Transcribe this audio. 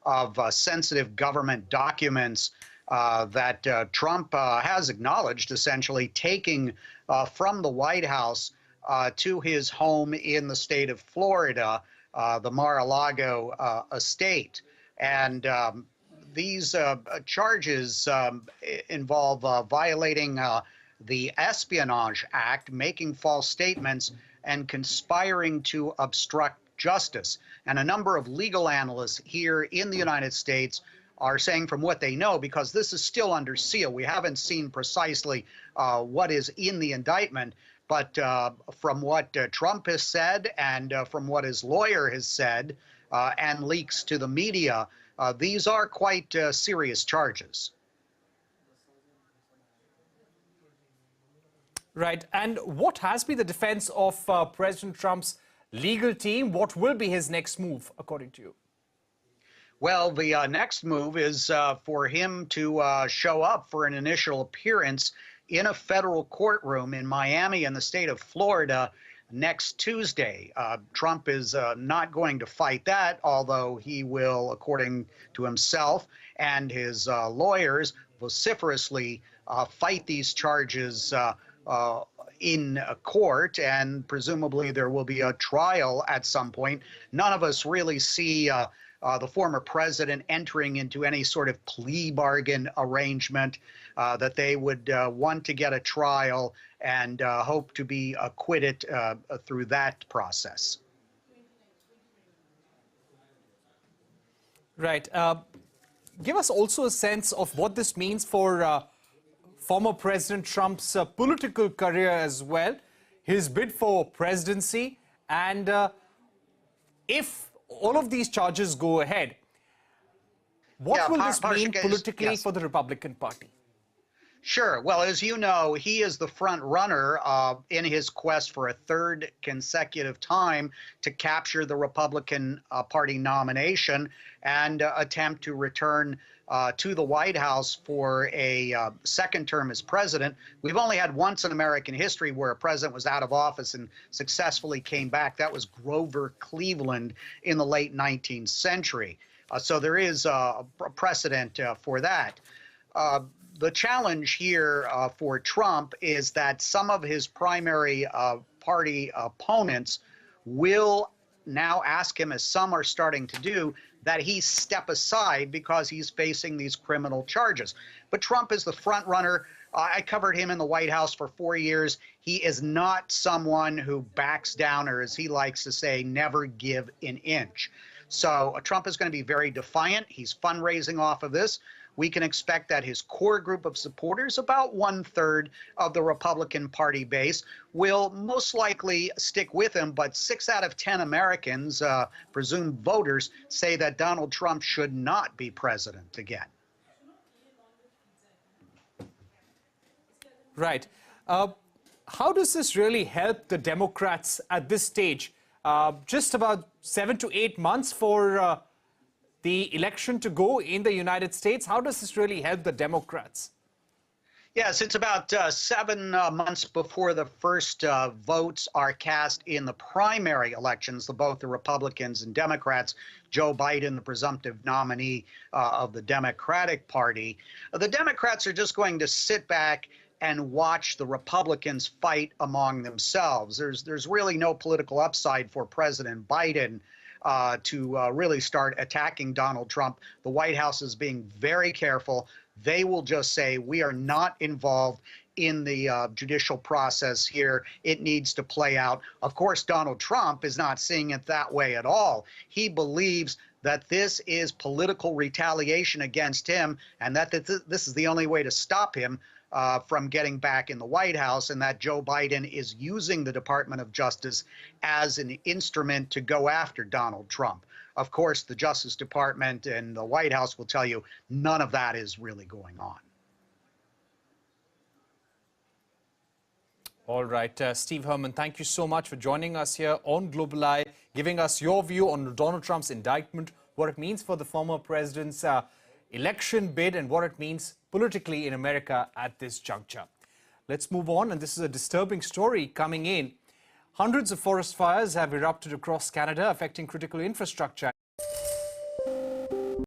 of sensitive government documents that Trump has acknowledged, essentially taking from the White House to his home in the state of Florida, the Mar-a-Lago estate. And these charges involve violating the Espionage Act, making false statements, and conspiring to obstruct justice. And a number of legal analysts here in the United States are saying, from what they know, because this is still under seal, we haven't seen precisely what is in the indictment, but from what Trump has said and from what his lawyer has said and leaks to the media, these are quite serious charges. Right. And what has been the defense of President Trump's legal team? What will be his next move, according to you? Well, the next move is for him to show up for an initial appearance in a federal courtroom in Miami in the state of Florida next Tuesday. Trump is not going to fight that, although he will, according to himself and his lawyers, vociferously fight these charges in a court, and presumably there will be a trial at some point. None of us really see the former president entering into any sort of plea bargain arrangement, that they would want to get a trial and hope to be acquitted through that process. Right. Give us also a sense of what this means for former President Trump's political career as well, his bid for presidency, and if all of these charges go ahead, what will this mean politically for the Republican Party? Sure. Well, as you know, he is the front runner in his quest for a third consecutive time to capture the Republican Party nomination and attempt to return to the White House for a second term as president. We've only had once in American history where a president was out of office and successfully came back. That was Grover Cleveland in the late 19th century. So there is a precedent for that. The challenge here for Trump is that some of his primary party opponents will now ask him, as some are starting to do, that he step aside because he's facing these criminal charges. But Trump is the front runner. I covered him in the White House for 4 years. He is not someone who backs down, or as he likes to say, never give an inch. So Trump is going to be very defiant. He's fundraising off of this. We can expect that his core group of supporters, about 1/3 of the Republican Party base, will most likely stick with him. But 6 out of 10 Americans, presumed voters, say that Donald Trump should not be president again. Right. How does this really help the Democrats at this stage? Just about 7 to 8 months for the election to go in the United States. How does this really help the Democrats? Yes, it's about 7 months before the first votes are cast in the primary elections, both the Republicans and Democrats. Joe Biden, the presumptive nominee of the Democratic Party. The Democrats are just going to sit back and watch the Republicans fight among themselves. There's really no political upside for President Biden to really start attacking Donald Trump. The White House is being very careful. They will just say, we are not involved in the judicial process here. It needs to play out. Of course, Donald Trump is not seeing it that way at all. He believes that this is political retaliation against him, and that this is the only way to stop him from getting back in the White House, and that Joe Biden is using the Department of Justice as an instrument to go after Donald Trump. Of course, the Justice Department and the White House will tell you none of that is really going on. All right, Steve Herman, thank you so much for joining us here on Global Eye, giving us your view on Donald Trump's indictment, what it means for the former president's election bid, and what it means politically in America at this juncture. Let's move on, and this is a disturbing story coming in. Hundreds of forest fires have erupted across Canada, affecting critical infrastructure.